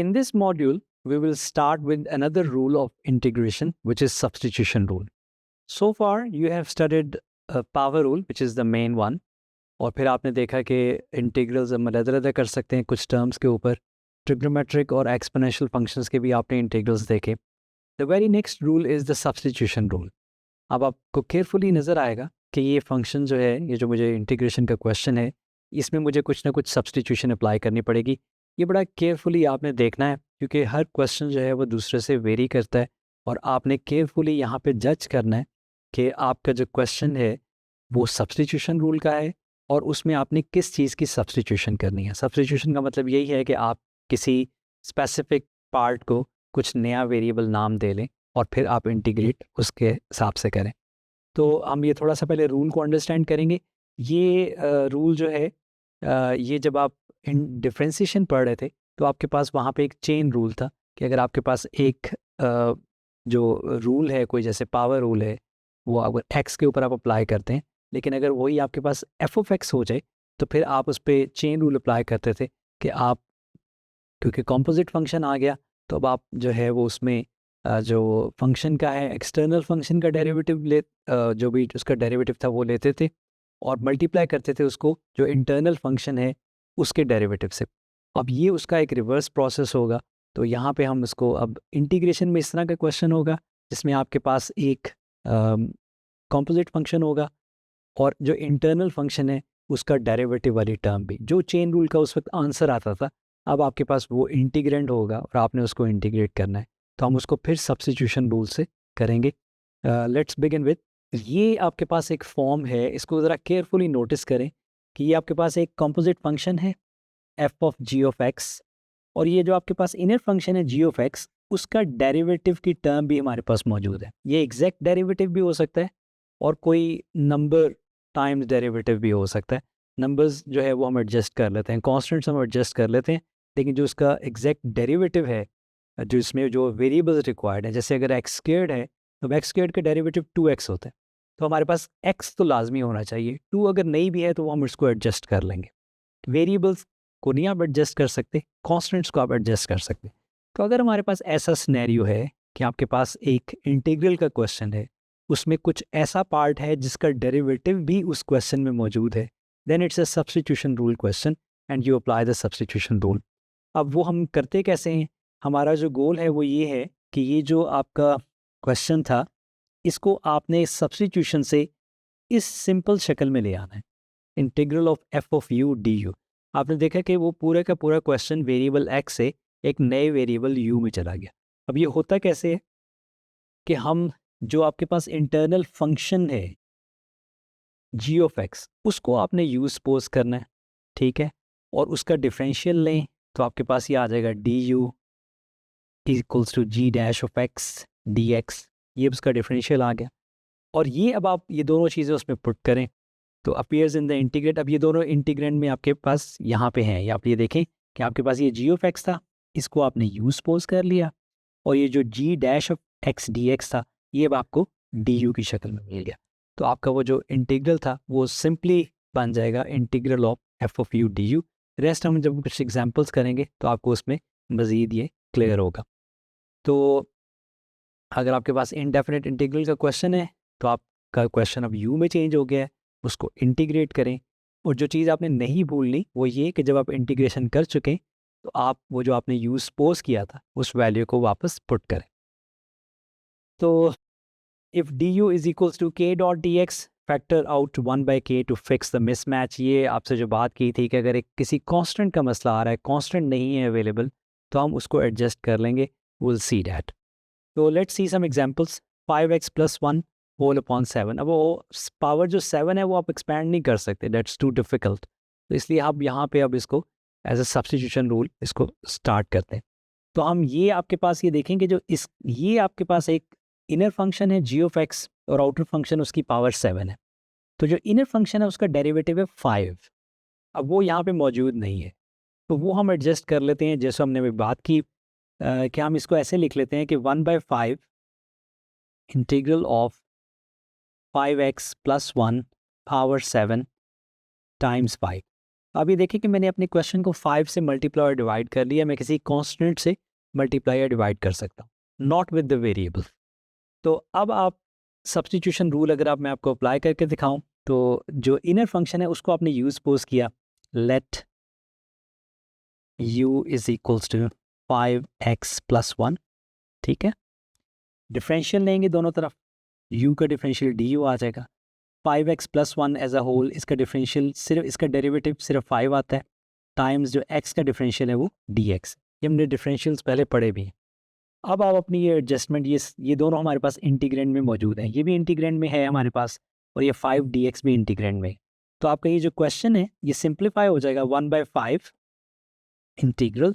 in this module, we will start with another rule of integration, which is substitution rule. So far, you have studied power rule, which is the main one. और फिर आपने देखा कि integrals हम अलग-अलग कर सकते हैं कुछ टर्म्स के ऊपर. ट्रिग्नोमेट्रिक और एक्सपोनेंशियल फंक्शंस के भी आपने इंटीग्रल्स देखे. The very next rule is the substitution rule. अब आपको केयरफुली नज़र आएगा कि ये फंक्शन जो है, ये जो मुझे इंटीग्रेशन का क्वेश्चन है, इसमें मुझे कुछ ना कुछ सब्स्टिट्यूशन अप्लाई करनी पड़ेगी. ये बड़ा केयरफुली आपने देखना है क्योंकि हर क्वेश्चन जो है वो दूसरे से वेरी करता है और आपने केयरफुली यहाँ पे जज करना है कि आपका जो क्वेश्चन है वो सब्स्टिट्यूशन रूल का है और उसमें आपने किस चीज़ की सब्स्टिट्यूशन करनी है. सब्स्टिट्यूशन का मतलब यही है कि आप किसी स्पेसिफिक पार्ट को कुछ नया वेरिएबल नाम दे लें और फिर आप इंटीग्रेट उसके हिसाब से करें. तो हम ये थोड़ा सा पहले रूल को अंडरस्टैंड करेंगे. ये रूल जो है ये जब आप डिफ्रेंसिएशन पढ़ रहे थे तो आपके पास वहाँ पे एक चेन रूल था कि अगर आपके पास एक जो रूल है कोई जैसे पावर रूल है वो अगर एक्स के ऊपर आप अप्लाई करते हैं, लेकिन अगर वही आपके पास एफ ऑफ एक्स हो जाए तो फिर आप उस पर चेन रूल अप्लाई करते थे कि आप क्योंकि कॉम्पोजिट फंक्शन आ गया तो अब आप जो है वो उसमें जो फंक्शन का है एक्सटर्नल फंक्शन का डेरिवेटिव जो भी उसका डेरिवेटिव था वो लेते थे और मल्टीप्लाई करते थे उसको जो इंटरनल फंक्शन है उसके डेरिवेटिव से. अब ये उसका एक रिवर्स प्रोसेस होगा. तो यहाँ पे हम इसको अब इंटीग्रेशन में इस तरह का क्वेश्चन होगा जिसमें आपके पास एक कॉम्पोजिट फंक्शन होगा और जो इंटरनल फंक्शन है उसका डेरिवेटिव वाली टर्म भी, जो चेन रूल का उस वक्त आंसर आता था, अब आपके पास वो इंटीग्रेंड होगा और आपने उसको इंटीग्रेट करना है. तो हम उसको फिर सब्स्टिट्यूशन रूल से करेंगे. लेट्स बिगिन विद, ये आपके पास एक फॉर्म है, इसको ज़रा केयरफुली नोटिस करें कि ये आपके पास एक कॉम्पोजिट फंक्शन है F of G of X और ये जो आपके पास इनर फंक्शन है जी ऑफ एक्स उसका डेरिवेटिव की टर्म भी हमारे पास मौजूद है. ये एग्जैक्ट डेरिवेटिव भी हो सकता है और कोई नंबर टाइम्स डेरिवेटिव भी हो सकता है. नंबर्स जो है वो हम एडजस्ट कर लेते हैं, कॉन्स्टेंट्स हम एडजस्ट कर लेते हैं, लेकिन जो उसका एग्जैक्ट डेरिवेटिव है जो इसमें जो वेरिएबल्स रिक्वायर्ड है, जैसे अगर एक्स स्क्वायर्ड है तो एक्स स्क्वायर्ड का डेरिवेटिव 2x होता है, तो हमारे पास x तो लाजमी होना चाहिए. 2 अगर नहीं भी है तो हम इसको एडजस्ट कर लेंगे. वेरिएबल्स को नहीं आप एडजस्ट कर सकते, कॉन्स्टेंट्स को आप एडजस्ट कर सकते. तो अगर हमारे पास ऐसा सिनेरियो है कि आपके पास एक इंटीग्रल का क्वेश्चन है, उसमें कुछ ऐसा पार्ट है जिसका डेरिवेटिव भी उस क्वेश्चन में मौजूद है, then it's a substitution rule question and you apply the substitution rule. अब वो हम करते कैसे हैं, हमारा जो गोल है वो ये है कि ये जो आपका क्वेश्चन था इसको आपने सब्स्टिट्यूशन से इस सिंपल शक्ल में ले आना है, integral of F of U D you. आपने देखा कि वो पूरे का पूरा क्वेश्चन वेरिएबल एक्स से एक नए वेरिएबल यू में चला गया. अब ये होता कैसे है कि हम जो आपके पास इंटरनल फंक्शन है जी ऑफ एक्स उसको आपने यू सपोज करना है, ठीक है, और उसका डिफरेंशियल लें तो आपके पास ये आ जाएगा D U equals to G dash of X D X. ये उसका डिफरेंशियल आ गया और ये अब आप ये दोनों चीज़ें उसमें पुट करें तो अपीयर्स इन द इंटीग्रेट. अब ये दोनों इंटीग्रेंड में आपके पास यहाँ पे हैं, आप ये देखें कि आपके पास ये जी ऑफ एक्स था, इसको आपने यू सपोज कर लिया और ये जो G dash of X D X था ये अब आपको डी यू की शक्ल में मिल गया. तो आपका वो जो इंटीग्रल था वो सिंपली बन जाएगा integral of F of U D you. Rest हम जब कुछ एग्जाम्पल्स करेंगे तो आपको उसमें मज़ीद ये क्लियर होगा. तो अगर आपके पास इनडेफिनेट इंटीग्रल का क्वेश्चन है तो आपका क्वेश्चन अब यू में चेंज हो गया है, उसको इंटीग्रेट करें. और जो चीज़ आपने नहीं भूलनी वो ये कि जब आप इंटीग्रेशन कर चुकें तो आप वो जो आपने यू सपोज किया था उस वैल्यू को वापस पुट करें. तो if D U is equals to K dot D X factor out 1/k to fix the mismatch. ये आपसे जो बात की थी कि अगर एक किसी कांस्टेंट का मसला आ रहा है, कांस्टेंट नहीं है अवेलेबल, तो हम उसको एडजस्ट कर लेंगे. Will see that. तो let's see some examples. 5x + 1 whole upon 7. अब वो पावर जो 7 है वो आप एक्सपैंड नहीं कर सकते, दैट्स टू डिफ़िकल्ट. तो इसलिए आप यहाँ पे अब इसको एज अ सब्स्टिट्यूशन रूल इसको स्टार्ट करते हैं. तो हम ये आपके पास ये देखेंगे जो ये आपके पास एक इनर फंक्शन है जी ऑफ एक्स और आउटर फंक्शन उसकी पावर 7 है. तो जो इनर फंक्शन है उसका डेरिवेटिव है 5. अब वो यहाँ पे मौजूद नहीं है तो वो हम एडजस्ट कर लेते हैं जैसे हमने अभी बात की कि हम इसको ऐसे लिख लेते हैं कि 1/5 integral of 5x + 1 power 7 times 5. अभी देखिए कि मैंने अपने क्वेश्चन को 5 से मल्टीप्लाई और डिवाइड कर लिया, मैं किसी कांस्टेंट से मल्टीप्लाई या डिवाइड कर सकता हूँ, नॉट विद द वेरिएबल। तो अब आप सब्स्टिट्यूशन रूल अगर आप मैं आपको अप्लाई करके दिखाऊं, तो जो इनर फंक्शन है उसको आपने यूज पोज किया, let u is equals to 5x + 1, ठीक है। डिफरेंशियल लेंगे दोनों तरफ, u का डिफरेंशियल du आ जाएगा, 5x + 1 एज अ होल, इसका डिफरेंशियल सिर्फ इसका डेरिवेटिव सिर्फ 5 आता है, टाइम्स जो x का डिफरेंशियल है वो dx। ये हमने डिफरेंशियल्स पहले पढ़े भी हैं। अब आप अपनी ये एडजस्टमेंट, ये दोनों हमारे पास इंटीग्रेंड में मौजूद हैं, ये भी इंटीग्रेंड में है हमारे पास, और ये 5 dx भी इंटीग्रेंड में है। तो आपका ये जो क्वेश्चन है ये सिंप्लीफाई हो जाएगा 1/5 इंटीग्रल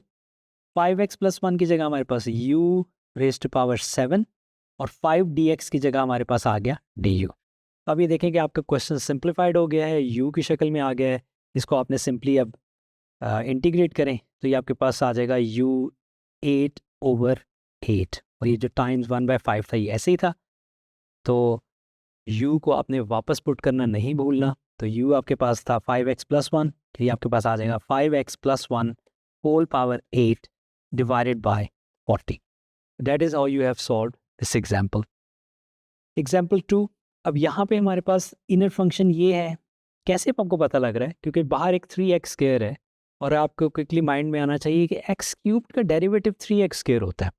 5x + 1 की जगह हमारे पास u⁻⁷ और 5 dx की जगह हमारे पास आ गया du। अब ये देखें कि आपका क्वेश्चन सिंप्लीफाइड हो गया है, u की शक्ल में आ गया है। इसको आपने सिंपली अब इंटीग्रेट करें तो ये आपके पास आ जाएगा u 8/8, और ये जो टाइम्स 1/5 था ये ऐसे ही था। तो u को आपने वापस पुट करना नहीं भूलना। तो u आपके पास था 5x + 1, तो ये आपके पास आ जाएगा 5x + 1 whole power 8 divided by 40। That is how you have solve this example. Example 2, अब यहाँ पे हमारे पास इनर फंक्शन ये है। कैसे आपको पता लग रहा है? क्योंकि बाहर एक 3x² है और आपको क्विकली माइंड में आना चाहिए कि x³ का डेरिवेटिव 3x² होता है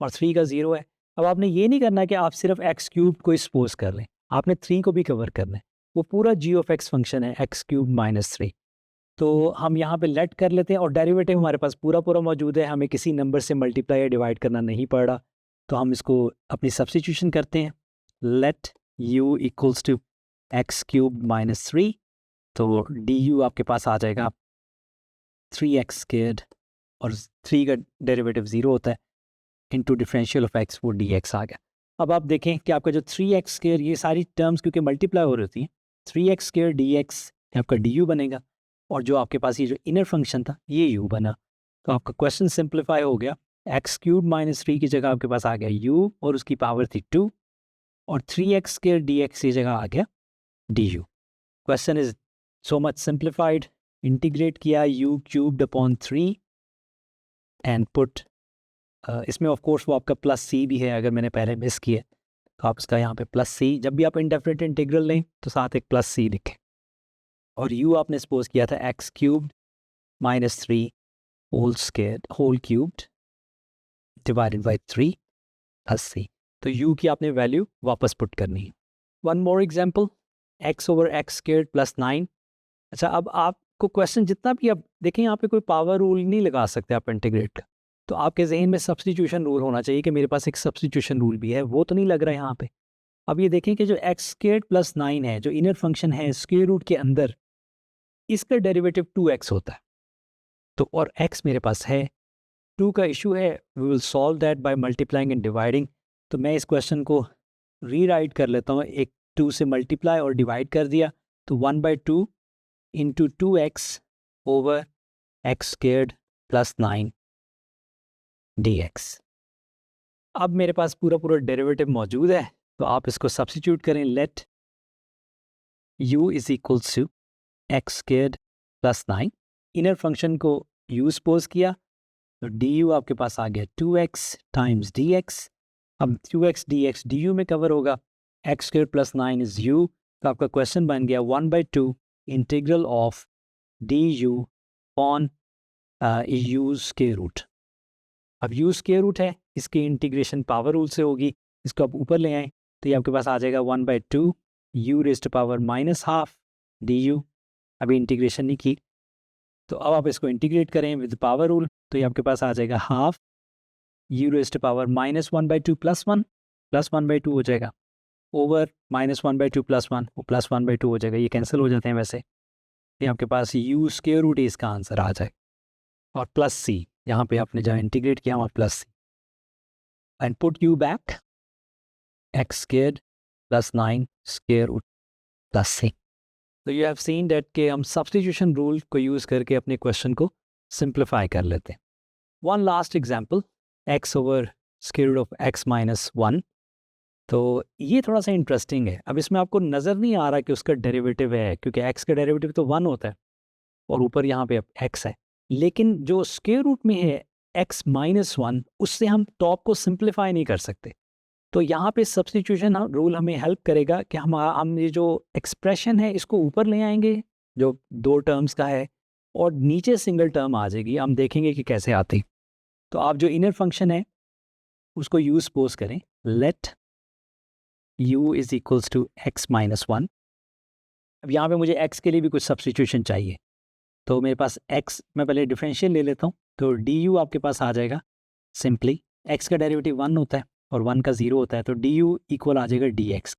और 3 का 0 है। अब आपने ये नहीं करना कि आप सिर्फ x³ को सपोज कर लें, आपने 3 को भी कवर करना है। वो पूरा g(x) फंक्शन है x³ - 3। तो हम यहाँ पे लेट कर लेते हैं और डेरिवेटिव हमारे पास पूरा पूरा मौजूद है, हमें किसी नंबर से मल्टीप्लाई या डिवाइड करना नहीं पड़ रहा। तो हम इसको अपनी सब्स्टिट्यूशन करते हैं, late u equals to x³ - 3। तो du आपके पास आ जाएगा 3x² और 3 का डेरिवेटिव 0 होता है, इंटू डिफरेंशियल ऑफ x वो dx आ गया। अब आप देखें कि आपका जो 3x², ये सारी टर्म्स क्योंकि मल्टीप्लाई हो रही थी, 3x² dx आपका du बनेगा, और जो आपके पास ये जो इनर फंक्शन था ये u बना। तो आपका क्वेश्चन सिंप्लीफाई हो गया, x³ - 3 की जगह आपके पास आ गया u और उसकी पावर थी 2, और 3x² dx की जगह आ गया du। Question is so much simplified. Integrate किया u³ एंड पुट, इसमें ऑफ कोर्स वो आपका +c भी है, अगर मैंने पहले मिस किया तो आप इसका यहाँ पे +c, जब भी आप इंडेफिनिट इंटीग्रल लें तो साथ एक +c लिखें। और u आपने सपोज किया था x³ - 3 whole cubed divided by 3 + c। तो u की आपने वैल्यू वापस पुट करनी है। One more example, x/x² + 9। अच्छा, अब आपको क्वेश्चन जितना भी, अब देखें यहाँ पे कोई पावर रूल नहीं लगा सकते आप इंटीग्रेट का, तो आपके जहन में सब्स्टिट्यूशन रूल होना चाहिए कि मेरे पास एक सब्स्टिट्यूशन रूल भी है, वो तो नहीं लग रहा है यहाँ पे। अब ये देखें कि जो x² + 9 है, जो इनर फंक्शन है स्क्वायर रूट के अंदर, इसका डेरिवेटिव 2x होता है। तो और x मेरे पास है, 2 का इशू है, we will solve that by multiplying and dividing. तो मैं इस क्वेश्चन को रीराइट कर लेता हूँ, एक 2 से मल्टीप्लाई और डिवाइड कर दिया, तो 1/2 इंटू 2x/x² + 9 dx। अब मेरे पास पूरा पूरा डेरिवेटिव मौजूद है, तो आप इसको सब्स्टिट्यूट करें, let u is equals to x² + 9। Inner function को u सपोज किया, तो du आपके पास आ गया 2x टाइम्स dx। अब 2x dx du में कवर होगा, x² + 9 इज u। तो आपका क्वेश्चन बन गया 1/2 integral of du on u square root. अब u स्क्वायर रूट है, इसकी इंटीग्रेशन पावर रूल से होगी, इसको आप ऊपर ले आएँ तो ये आपके पास आ जाएगा 1/2 u⁻⁻½ du। अभी इंटीग्रेशन नहीं की, तो अब आप इसको इंटीग्रेट करें विद पावर रूल, तो ये आपके पास आ जाएगा ½ u⁻1/2 + 1 + 1/2 हो जाएगा, ओवर -1/2 + 1 वो +1/2 हो जाएगा, ये कैंसिल हो जाते हैं वैसे। ये आपके पास u स्क्वायर रूट इसका आंसर आ जाए, और +c यहाँ पे आपने जहाँ इंटीग्रेट किया वहाँ +c, and put u back x² + 9 square root +c। तो यू हैव सीन दैट कि हम सब्स्टिट्यूशन रूल को यूज़ करके अपने क्वेश्चन को सिंप्लीफाई कर लेते हैं। One last example, x/(x - 1). तो ये थोड़ा सा इंटरेस्टिंग है। अब इसमें आपको नज़र नहीं आ रहा कि उसका डेरिवेटिव है, क्योंकि x का डेरिवेटिव तो 1 होता है, और ऊपर यहाँ पे अब x है, लेकिन जो स्क्वायर रूट में है x-1, उससे हम टॉप को सिंप्लीफाई नहीं कर सकते। तो यहाँ पे सब्स्टिट्यूशन रूल हमें हेल्प करेगा कि हम ये जो एक्सप्रेशन है इसको ऊपर ले आएंगे जो 2 टर्म्स का है, और नीचे सिंगल टर्म आ जाएगी। हम देखेंगे कि कैसे आती। तो आप जो इनर फंक्शन है उसको u सपोज करें, let u is equals to x-1। अब यहाँ पे मुझे x के लिए भी कुछ सब्स्टिट्यूशन चाहिए, तो मेरे पास x, मैं पहले डिफरेंशियल ले लेता हूँ, तो du आपके पास आ जाएगा सिंपली, x का डेरिवेटिव 1 होता है और 1 का 0 होता है, तो du इक्वल आ जाएगा dx।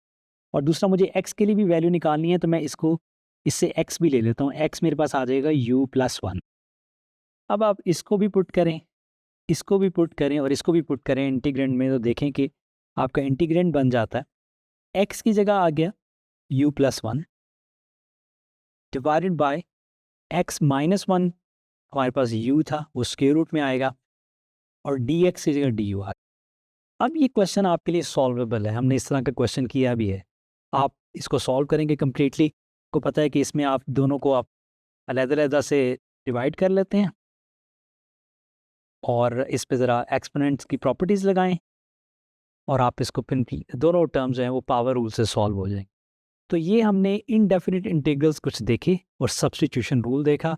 और दूसरा मुझे x के लिए भी वैल्यू निकालनी है, तो मैं इससे x भी ले लेता हूँ, x मेरे पास आ जाएगा u+1। अब आप इसको भी पुट करें, इसको भी पुट करें और इसको भी पुट करें इंटीग्रेंड में, तो देखें कि आपका इंटीग्रेंड बन जाता है x की जगह आ गया u+1 डिवाइडेड बाय x-1, हमारे पास u था वो स्क्वायर रूट में आएगा, और dx की जगह du आ गया। अब ये क्वेश्चन आपके लिए सॉल्वेबल है, हमने इस तरह का क्वेश्चन किया भी है। आप इसको सॉल्व करेंगे कम्प्लीटली, को पता है कि इसमें आप दोनों को आप अलग-अलग से डिवाइड कर लेते हैं और इस पे ज़रा एक्सपोनेंट्स की प्रॉपर्टीज़ लगाएं, और आप इसको फिर दोनों टर्म्स जो हैं वो पावर रूल से सॉल्व हो जाएंगे। तो ये हमने इनडेफिनिट इंटीग्रल्स कुछ देखे और सब्स्टिट्यूशन रूल देखा।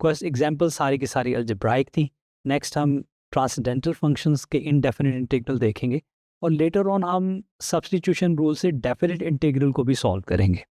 कुछ एग्जांपल सारी की सारी अलजेब्राइक थी। नेक्स्ट हम ट्रांसेंडेंटल फंक्शंस के इनडेफिनिट इंटीग्रल देखेंगे, और लेटर ऑन हम सब्स्टिट्यूशन रूल से डेफिनिट इंटीग्रल को भी सॉल्व करेंगे।